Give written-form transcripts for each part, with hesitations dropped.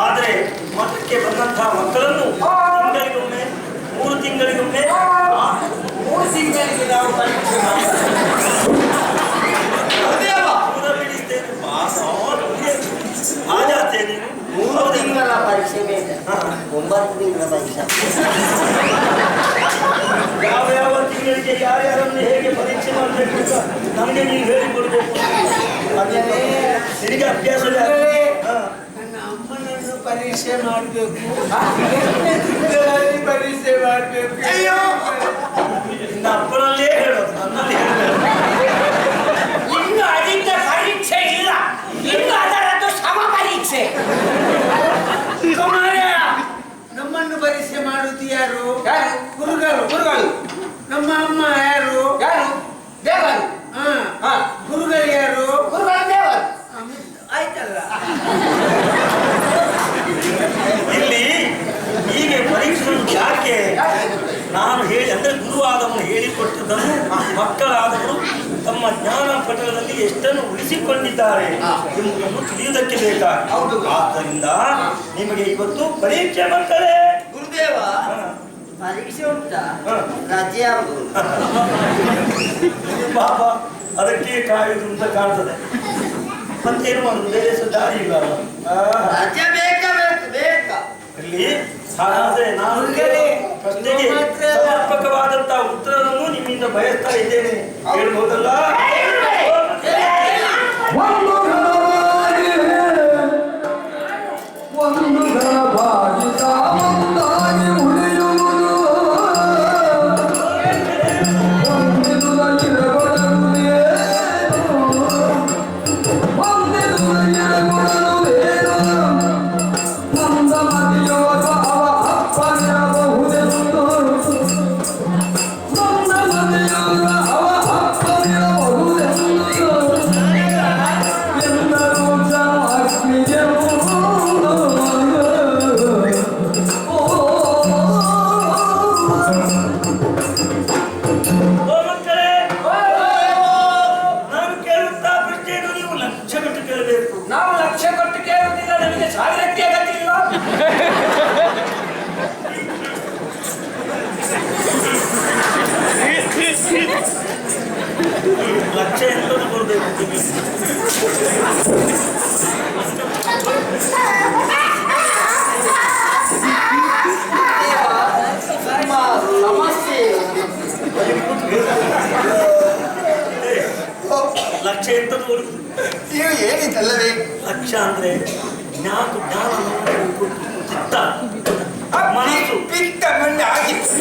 ಆದ್ರೆ ಮಠಕ್ಕೆ ಬಂದಂತಹ ಮಕ್ಕಳನ್ನು ತಿಂಗಳಿಗೊಮ್ಮೆ 3 ತಿಂಗಳಿಗೊಮ್ಮೆ 3 ತಿಂಗಳಿಗೆ ನಾವು ಪರೀಕ್ಷೆ ಹಾಜಾತೇನೆ 3 ತಿಂಗಳ ಪರೀಕ್ಷೆ ಬೇಡ 9 ತಿಂಗಳ ಪರೀಕ್ಷೆ ಯಾವ ತಿಂಗಳಿಗೆ ಯಾರ್ಯಾರನ್ನು ಹೇಗೆ ಪರೀಕ್ಷೆ ಮಾಡಬೇಕು ಅಂತ ನಮಗೆ ನೀವು ಹೇಳಿಕೊಡ್ಬೇಕು. ಅದನ್ನೇ ನಿನಗೆ ಅಭ್ಯಾಸ ನನ್ನ ಅಮ್ಮನನ್ನು ಪರೀಕ್ಷೆ ಮಾಡಬೇಕು 8 ತಿಂಗಳಲ್ಲಿ ಪರೀಕ್ಷೆ ಮಾಡಬೇಕು. ಅಯ್ಯೋ ನಿನ್ನ ಅಪ್ಪನಲ್ಲೇ ಹೇಳೋದು ನನ್ನಲ್ಲಿ ಹೇಳಬೇಕು. ಇನ್ನು ಅದರಿಂದ ಪರೀಕ್ಷೆ ಇಲ್ಲ, ಇನ್ನು ಅದರದ್ದು ಸಮ ಪರೀಕ್ಷೆ. ನಮ್ಮನ್ನು ಪರೀಕ್ಷೆ ಮಾಡುವುದು ಯಾರು? ಗುರುಗಳು. ನಮ್ಮ ಅಮ್ಮ ಯಾರು? ದೇವರು. ಗುರುಗಳು ಯಾರು? ದೇವರು. ಆಯ್ತಲ್ಲ. ಇಲ್ಲಿ ಹೀಗೆ ಪರೀಕ್ಷೆ ಯಾಕೆ ನಾನು ಹೇಳಿ ಅಂದ್ರೆ ಗುರುವಾದವನು ಹೇಳಿಕೊಟ್ಟದನ್ನು ಮಕ್ಕಳಾದವರು ತಮ್ಮ ಜ್ಞಾನ ಪಟಲದಲ್ಲಿ ಎಷ್ಟನ್ನು ಉಳಿಸಿಕೊಂಡಿದ್ದಾರೆ ಎಂಬುದನ್ನು ತಿಳಿಯುವುದಕ್ಕೆ ಬೇಕಾಗಿ. ಆದ್ದರಿಂದ ನಿಮಗೆ ಇವತ್ತು ಪರೀಕ್ಷೆ ಮಕ್ಕಳೇ. ಗುರುದೇವ ಪರೀಕ್ಷೆ ಉಂಟಾ? ರಜೆ ಆಗುವುದು ಪಾಪ ಅದಕ್ಕೆ ಕಾಯುವುದು ಅಂತ ಕಾಣ್ತದೆ. ಮತ್ತೇನು ಮಾಡುದು, ಬೇರೆ ದಾರಿ ಇಲ್ಲ. ರಜೆ ಬೇಕಾ ಇಲ್ಲಿ ಹಾಗಾದ್ರೆ ನಾನು ಪ್ರಶ್ನೆಗೆ ಸಮರ್ಪಕವಾದಂತಹ ಉತ್ತರವನ್ನು ನಿಮ್ಮಿಂದ ಬಯಸ್ತಾ ಇದ್ದೇನೆ. ಹೇಳ್ಬಹುದಲ್ಲ? ಲಕ್ಷ ಎಂತದ್ದು ಕೊಡ್ಬೇಕು. ಲಕ್ಷ ಎಂತದ್ದು ಕೊಡುದು? ನೀವು ಹೇಳಿದ್ದಲ್ಲವೇ? ಲಕ್ಷ ಅಂದ್ರೆ ಜ್ಞಾನ ಚಿತ್ತ ಮನಸ್ಸು ಪಿತ್ತ ಮಂಡೆ ಆಗಿತ್ತು.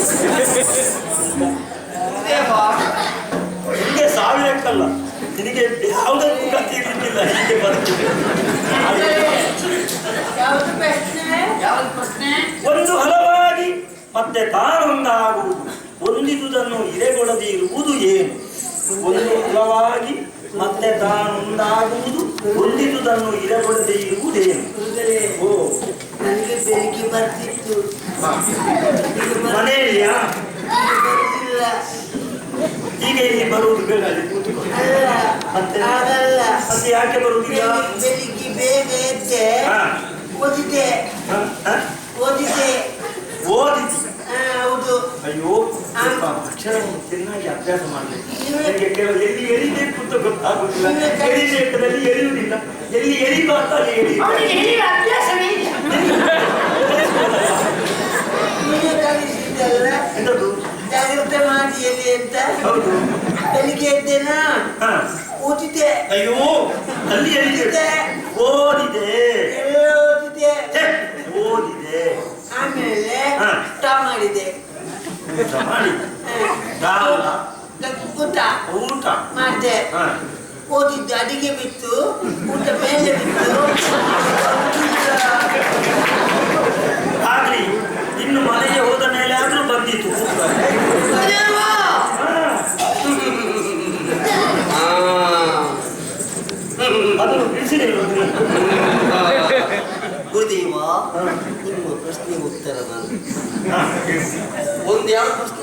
ನಿನಗೆ ಸಾವಿರಕ್ಕಲ್ಲ, ನಿನಗೆ ಯಾವುದಕ್ಕೂ ಗತಿ ಇರಲಿಲ್ಲ. ಹೀಗೆ ಬರ್ತದೆ. ಒಂದು ಹಲವಾಗಿ ಮತ್ತೆ ತಾನೊಂದಾಗುವುದು, ಹೊಂದಿದುದನ್ನು ಇರೆಗೊಡದೆ ಇರುವುದು ಏನು? ಒಂದು ಹಲವಾಗಿ ಮತ್ತೆ ತಾನೊಂದಾಗುವುದು, ಹೊಂದಿದುದನ್ನು ಇರೆಗೊಡದೆ ಇರುವುದೇನು? ಓ, ನನಗೆ ಬೆಳಿಗ್ಗೆ ಬರ್ತಿತ್ತು, ಮನೆಯಲ್ಲಿಯಾ? ಈಗ ಇಲ್ಲಿ ಬರುವುದು ಬೇಡ, ಅಲ್ಲಿ ಕೂತ್ಕೊಂಡು. ಮತ್ತೆ ಮತ್ತೆ ಯಾಕೆ ಬರುವುದಿಲ್ಲ? ಬೆಳಿಗ್ಗೆ ಬೇಗ ಎದ್ದೆ, ಓದಿದೆ. ಹೌದು. ಅಯ್ಯೋ, ಅಕ್ಷರವನ್ನು ಚೆನ್ನಾಗಿ ಅಭ್ಯಾಸ ಮಾಡಬೇಕು. ಎಲ್ಲಿ ಎರಿಬೇಕು ಅಂತ ಗೊತ್ತಾಗುದಿಲ್ಲ. ಎರಿಬೇಕದಲ್ಲಿ ಎರಿಯುವುದಿಲ್ಲ, ಎಲ್ಲಿ ಎರಿಬಾರ್ದು ಅಲ್ಲಿ ಎರಿ. ಕಲಿಸಿದ್ದಲ್ಲ, ಜಾಗ್ರತೆ ಮಾಡಿ ಎಲ್ಲಿ ಅಂತ. ಹೌದು, ಬೆಳಿಗ್ಗೆ ಎದ್ದೇನಾ, ಓದಿದೆ. ಅಯ್ಯೋ, ಅಲ್ಲಿ ಎರಿದೆ, ಓದಿದೆ. ಆಮೇಲೆ ಊಟ ಮಾಡಿದೆ. ಊಟ ಮಾಡಿದೆ. ಓದಿದ್ದು ಅಡಿಗೆ ಬಿತ್ತು, ಊಟ ಮೇಲೆ ಬಿತ್ತು. ಆಗ್ಲಿ, ಇನ್ನು ಮನೆಗೆ ಹೋದ ಮೇಲೆ ಆದ್ರೂ ಬಂದಿತ್ತು. ಅದು ಬಿಸಿಲೇ ಗುರುದೇವ, ನಿಮ್ಮ ಪ್ರಶ್ನೆ ಉತ್ತರ ನಾನು ಒಂದು ಯಾವ ಪ್ರಶ್ನೆ?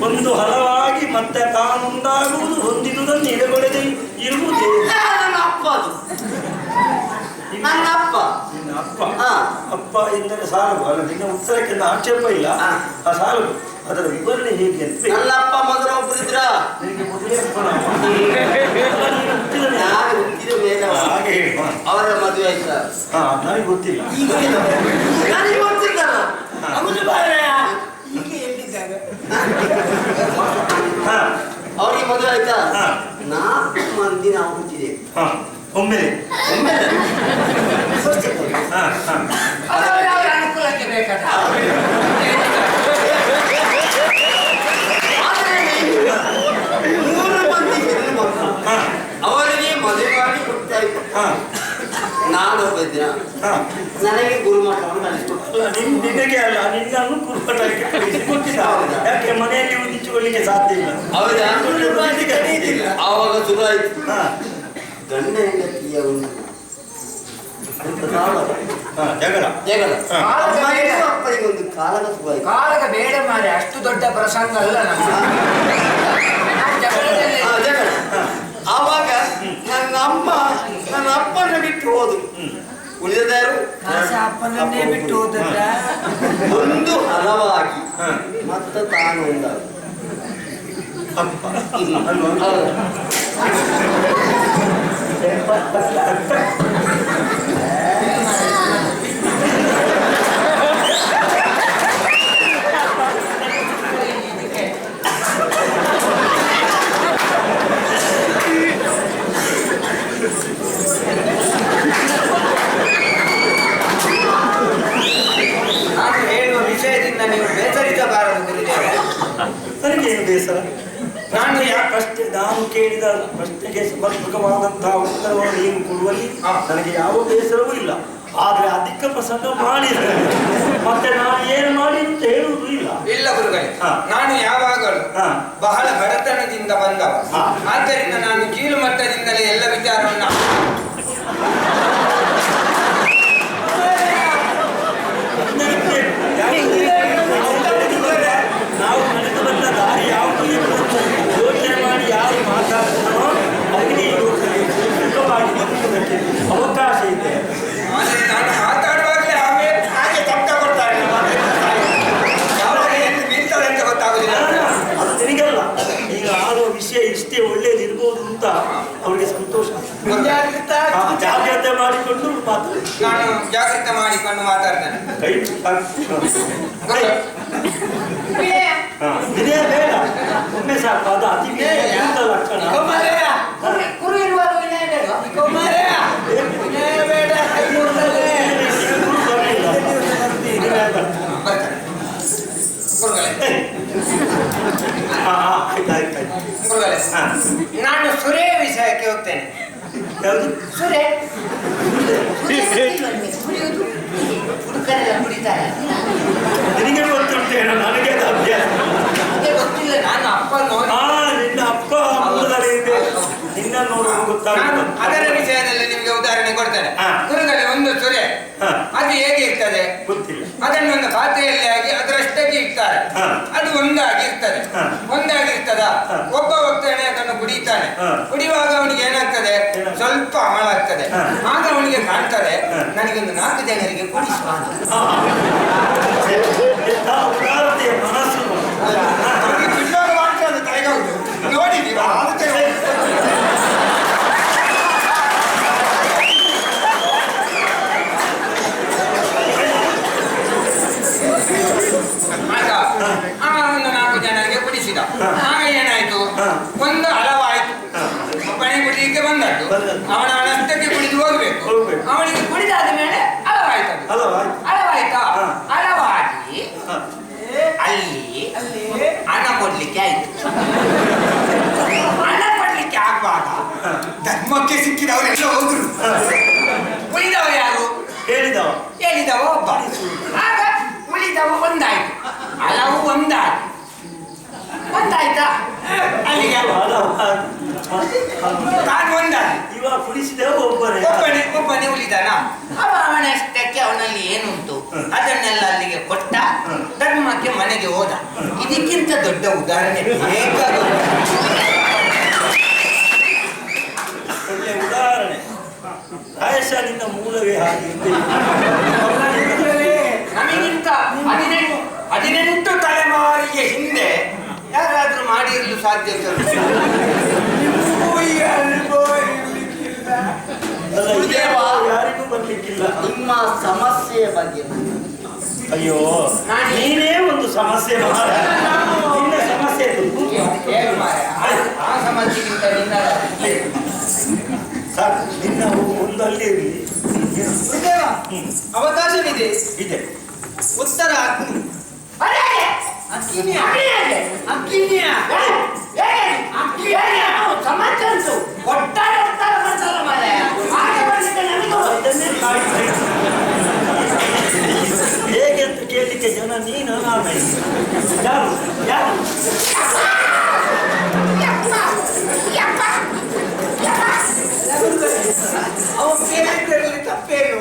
ಒಂದು ಹಲವಾಗಿ ಮತ್ತೆ ತಾನುಂಟಾಗುವುದು ಹೊಂದಿದುದನ್ನು ಎಡೆಗೊಡೆದು ಇರುವುದೇ ನನ್ನ ಅಪ್ಪ ಅದು. ನನ್ನ ಅಪ್ಪ. ನಿನ್ನ ಅಪ್ಪ. ಅಪ್ಪ ಎಂದರೆ ಸಾಲದು ಅಲ್ಲ, ನಿನ್ನ ಉತ್ತರಕ್ಕೆ ಆಕ್ಷೇಪ ಇಲ್ಲ. ಆ ಸಾಲದು ಅದರ ವಿವರಣೆ ಹೇಗೆ ಅಂತ. ನನ್ನ ಅಪ್ಪ ಮೊದಲು ಒಬ್ಬರಿದ್ರ ನಿನಗೆ ಮೊದಲೇ ಅಪ್ಪನ ಹಾಗೆ ಹೇಳುವ. ಅವರ ಮದುವೆ ಆಯ್ತಾ? ನನಗೆ ಗೊತ್ತಿಲ್ಲ. ನನಗೆ ಗೊತ್ತಿಲ್ಲ. ಈಗ ಎಲ್ಲಿದ್ದಾರೆ? ಅವ್ರಿಗೆ ಮದುವೆ ಆಯ್ತಾ? 4 ಮಂದಿ ನಾವು ಹುಟ್ಟಿದೆ. ಒಮ್ಮೆಲೆ ಅನುಕೂಲಕ್ಕೆ ಬೇಕಾದ 3 ಮಂದಿ ಹೆಣ್ಣು ಮಕ್ಕಳು. ಅವರಿಗೆ ಮದುವೆ ಮಾಡಿ ಕೊಡ್ತಾ ಇತ್ತು. ನಾನು ಒಬ್ಬ ದಿನ ನನಗೆ ಗುರುಮಠವನ್ನು ಕಲಿಸಿಕೊಟ್ಟು ನಿನಗೆ ಅಲ್ಲ ನಿನ್ನನ್ನು ಕುರುಪಟಕ್ಕೆ ಕಳಿಸಿಕೊಟ್ಟಿದ್ದ. ಯಾಕೆ ಮನೆಯಲ್ಲಿ ಉಳಿಸಿಕೊಳ್ಳಿಕ್ಕೆ ಸಾಧ್ಯ ಇಲ್ಲ. ಹೌದಾ? ಆವಾಗ ಶುರು ಆಯ್ತು ಗಂಡ ಹೆಂಡತಿಯ ಒಂದು ಜಗಳ. ಅಪ್ಪನಿಗೆ ಒಂದು ಕಾಲದ ಶುರು ಆಯ್ತು. ಕಾಲಗ ಬೇಡ ಮಾರೆ, ಅಷ್ಟು ದೊಡ್ಡ ಪ್ರಸಂಗ ಅಲ್ಲ ನಮ್ಮ ಜಗಳ. ಆವಾಗ ನನ್ನ ಅಪ್ಪನ ಬಿಟ್ಟು ಹೋದ್ರು. ಉಳಿದದಾರು ಅಪ್ಪನನ್ನೇ ಬಿಟ್ಟು ಹೋದಲ್ಲ. ಒಂದು ಹಲವಾಗಿ ಮತ್ತೆ ತಾನು ಒಂದಾದ ಅಪ್ಪ ಅಲ್ವಾ? ನಾನು ಹೇಳುವ ವಿಷಯದಿಂದ ನೀವು ಬೇಸರಿಸಬಾರದು ಗುರುದೇವ. ನನಗೇನು ಬೇಸರ? ನಾನು ಕೇಳಿದ ಪ್ರಶ್ನೆಗೆ ಸಮರ್ಪಕವಾದಂತಹ ಉತ್ತರವನ್ನು ನೀವು ಕೊಡುವಲ್ಲಿ ನನಗೆ ಯಾವ ಬೇಸರವೂ ಇಲ್ಲ. ಆದ್ರೆ ಅಧಿಕ ಪ್ರಸಂಗ ಮಾಡಿದ್ರೆ ಮತ್ತೆ ನಾನು ಏನು ಮಾಡಿ ಅಂತ ಹೇಳುವುದು ಇಲ್ಲ. ಇಲ್ಲ ಗುರುಗಳೇ, ನಾನು ಯಾವಾಗಲೂ ಬಹಳ ಬಡತನದಿಂದ ಬಂದವ. ಆದ್ದರಿಂದ ನಾನು ಕೀಳು ಮಟ್ಟದಿಂದಲೇ ಎಲ್ಲ ವಿಚಾರವನ್ನ ನಾವು ನಡೆದು ಬಂದ ದಾರಿ ಯಾವುದು ಯೋಚನೆ ಮಾಡಿ ಯಾರು ಮಾತಾಡ್ತಾರೋ ಅವರಿಗೆ ಮಾಡಿ ಬದುಕುವುದಕ್ಕೆ ಅವಕಾಶ ಇದೆ. ಆದರೆ ನಾನು ಮಾತಾಡುವಾಗಲೇ ಆಮೇಲೆ ಹಾಗೆ ತಪ್ಪ ಕೊಡ್ತಾರೆ ಬೀಳ್ತಾರೆ ಅಂತ ಗೊತ್ತಾಗುದಿಲ್ಲ. ಅದು ನಿನಗಲ್ಲ. ಈಗ ಆಡುವ ವಿಷಯ ಇಷ್ಟೇ ಒಳ್ಳೇದಿರ್ಬೋದು ಅಂತ ಅವರಿಗೆ ಸಂತೋಷ. ಜಾಗ್ರತೆ ಮಾಡಿಕೊಂಡು ಮಾತಾಡಿ. ನಾನು ಜಾಗ್ರತೆ ಮಾಡಿಕೊಂಡು ಮಾತಾಡ್ತೇನೆ. ವಿನಯ ಬೇಡ, ಒಮ್ಮೆ ಸಾಕು. ಅದು ಅತಿ ವಿನಯ ಲಕ್ಷಣ. ಕುರು ಇರುವಾಗ ವಿನಯ ಬೇಡ. ವಿನಯ ಬೇಡ. ನಾನು ಸುರೇ ವಿಷಯಕ್ಕೆ ಹೋಗ್ತೇನೆ. ಸುರೇ ಹುಡುಗರೆಲ್ಲ ಕುಡಿತಾರೆ. ನಿನಗೆ ಗೊತ್ತುಂಟು ಹೇಳು, ನನಗೆ ಅದು ಅಭ್ಯಾಸ. ಅದೇ ಗೊತ್ತಿಲ್ಲ. ನಾನು ಅಪ್ಪ ನೋಡಿ ನಿನ್ನ ಅಪ್ಪ ಮೂಲದಲ್ಲಿ ಇದೆ. ನಿನ್ನ ನೋಡೋದು ಗೊತ್ತಾಗುತ್ತೆ. ಅದರ ವಿಷಯದಲ್ಲಿ ನಿಮಗೆ ಉದಾಹರಣೆ ಕೊಡ್ತೇನೆ. ಗುರುಗಳೇ, ಒಂದು ಸುರೆ ಅದು ಹೇಗೆ ಇರ್ತದೆ ಗೊತ್ತಿಲ್ಲ. ಅದನ್ನೊಂದು ಪಾತ್ರೆಯಲ್ಲಿ ಆಗಿ ಅದರಷ್ಟಕ್ಕೆ ಇಡ್ತಾರೆ. ಅದು ಒಂದಾಗಿರ್ತದೆ. ಒಂದಾಗಿರ್ತದ. ಒಬ್ಬ ಭಕ್ತನೇ ಅದನ್ನು ಕುಡಿತಾನೆ. ಕುಡಿಯುವಾಗ ಅವನಿಗೆ ಏನಾಗ್ತದೆ, ಸ್ವಲ್ಪ ಅಮಲಾಗ್ತದೆ. ಆಗ ಅವನಿಗೆ ಕಾಣ್ತದೆ, ನನಗೊಂದು 4 ಜನರಿಗೆ ಕುಡಿಸುವ ಮನಸ್ಸು ನೋಡಿದ್ದೀರಾ? ಒಂದು 4 ಜನರಿಗೆ ಕುಡಿಸಿದ. ಆಗ ಏನಾಯ್ತು, ಒಂದು ಹಲವಾಯ್ತು. ಒಬ್ಬನೇ ಕುಡಿಲಿಕ್ಕೆ ಬಂದದ್ದು, ಅವನಷ್ಟಕ್ಕೆ ಕುಡಿದು ಹೋಗ್ಬೇಕು. ಅವನಿಗೆ ಕುಡಿದಾದ ಮೇಲೆ ಹಲವಾಯ್ತು. ಹಲವಾಯ್ತಾ? ಹಲವಾಗಿ ಅಲ್ಲಿ ಹಣ ಕೊಡ್ಲಿಕ್ಕೆ ಆಯ್ತು. ಹಣ ಕೊಡ್ಲಿಕ್ಕೆ ಆಗುವಾಗ ಧರ್ಮಕ್ಕೆ ಸಿಕ್ಕಿದವರೆಲ್ಲ ಹೋದ್ರು. ಉಳಿದವ ಯಾರು? ಹೇಳಿದವ ಒಬ್ಬ. ಆಗ ಉಳಿದವ ಒಂದಾಯ್ತು. ಹಲವು ಒಂದಾಯ್ತು. ಒಂದಾಯ್ತಾ? ಅಲ್ಲಿಗೆ ತಾನು ಒಂದಾದ. ಇವಾಗ ಕುಡಿಸಿದೆ ಒಬ್ಬನೇ ಒಬ್ಬನೇ ಉಳಿದಾನ. ಅವನಷ್ಟಕ್ಕೆ ಅವನಲ್ಲಿ ಏನುಂಟು ಅದನ್ನೆಲ್ಲ ಅಲ್ಲಿಗೆ ಕೊಟ್ಟ, ಧರ್ಮಕ್ಕೆ ಮನೆಗೆ ಹೋದ. ಇದಕ್ಕಿಂತ ದೊಡ್ಡ ಉದಾಹರಣೆ ಬೇಕಾಗುವುದು. ಒಳ್ಳೆ ಉದಾಹರಣೆ. ರಾಯಶಾಲಿನ ಮೂಲವೇ ಹಾಗೆ. ನಮಗಿಂತ 18 ತಲೆಮಾರಿಗೆ ಹಿಂದೆ ಯಾರಾದ್ರೂ ಮಾಡಿರಲು ಸಾಧ್ಯತೆ ಯಾರಿಗೂ ಬರ್ಲಿಕ್ಕಿಲ್ಲ. ನಿಮ್ಮ ಸಮಸ್ಯೆಯ ಬಗ್ಗೆ ಅಯ್ಯೋ ನೀನೇ ಒಂದು ಸಮಸ್ಯೆ ಮಾಡ. ನಿನ್ನ ಸಮಸ್ಯೆ ಆ ಸಮಸ್ಯೆಗಿಂತ ನಿನ್ನ ಸಾಕು. ನಿನ್ನ ಒಂದಲ್ಲಿ ಇರಲಿ. ಅವಕಾಶವಿದೆ. ಇದೆ ಉತ್ತರ ಹೇಗೆ ಅಂತ ಕೇಳಲಿಕ್ಕೆ ಜನ ನೀನು ನಾನು ಯಾರು ಯಾರು ಅವ ಕೇಳಿದ್ರಲ್ಲಿ ತಪ್ಪೇನು?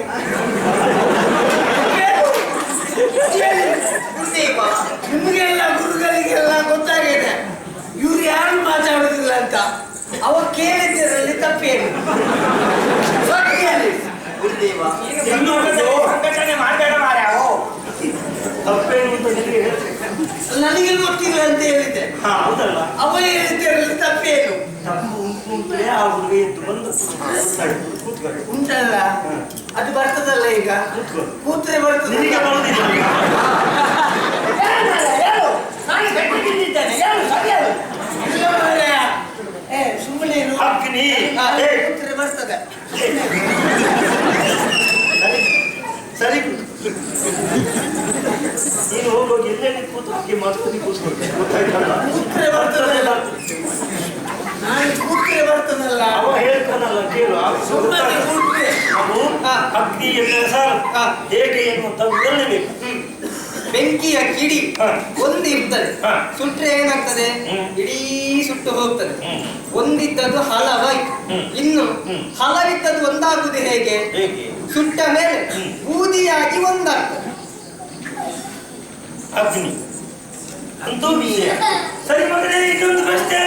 ನಿಮಗೆಲ್ಲ ಗುರುಗಳಿಗೆಲ್ಲ ಗೊತ್ತಾಗಿದೆ ಇವ್ರು ಯಾರು ಮಾತಾಡುದಿಲ್ಲ ಅಂತ. ಅವ ಕೇಳಿದ್ದರಲ್ಲಿ ತಪ್ಪೇನು? ಸಂಘಟನೆ ಮಾಡಬೇಡ ಮಾರ್ರೆ. ತಪ್ಪೇನು ಅಂತ ನಿನಗೆ ಹೇಳ್ತೇನೆ. ನನಗೆ ಗೊತ್ತಿಲ್ಲ ಅಂತ ಹೇಳಿದ್ದೆ. ಹೌದಲ್ಲ, ಅವ ಹೇಳಿದ್ದರಲ್ಲಿ ತಪ್ಪೇನು? ತಪ್ಪು ಉಂಟುಂಟೆ ಆ ಹುಡುಗಿ ಎದ್ದು ಬಂದು ಕೂತ್ಕೊಳ್ಳಿ. ಉಂಟಲ್ಲ, ಅದು ಬರ್ತದಲ್ಲ ಈಗ. ಕೂತ್ರೆ ಬರ್ತದೆ. ನಿನಗೆ ಬರುವುದಿಲ್ಲ. ಸುಮ್ಮನೆ ಅಗ್ನಿ ಕೂತ್ರೆ ಬರ್ತದೆ. ಸರಿ ನೀನು ಹೋಗೋಗಿ ಎಲ್ಲೆಲ್ಲಿ ಕೂತು ಹಾಕಿ ಮಾತಾಡಿ ಕೂತ್ಕೊಳ್ತೇನೆ. ಗೊತ್ತಾಯ್ತಲ್ಲ, ಕೂತ್ರೆ ಬರ್ತದೆ. ನಾನು ಕೂತ್ರೆ ಬರ್ತದಲ್ಲ. ಅವ ಹೇಳ್ತಾನಲ್ಲ ಕೇಳು. ಸುಮ್ಮನೆ ಕೂತ್ರೆ ಅವು ಅಗ್ನಿ ಸರ್ ಹೇಗೆ ಎನ್ನುವಂತ ವಿವರಣೆ ಬೇಕು. ಬೆಂಕಿಯ ಕಿಡಿ ಒಂದು ಇರ್ತದೆ, ಹ. ಸುಟ್ರೆ ಏನಾಗ್ತದೆ? ಇಡೀ ಸುಟ್ಟು ಹೋಗ್ತದೆ. ಒಂದಿದ್ದದ್ದು ಹಲವಾಯ್ತು. ಇನ್ನು ಹಲವಿದ್ದದ್ದು ಒಂದಾಗುವುದು ಹೇಗೆ? ಸುಟ್ಟ ಮೇಲೆ ಬೂದಿಯಾಗಿ ಒಂದಾಗ್ತದೆ. ಅಗ್ನಿ ಅಂತೂ ವಿಷಯ. ಸರಿ ಮಗನೇ, ಇನ್ನೊಂದು ಪ್ರಶ್ನೆ.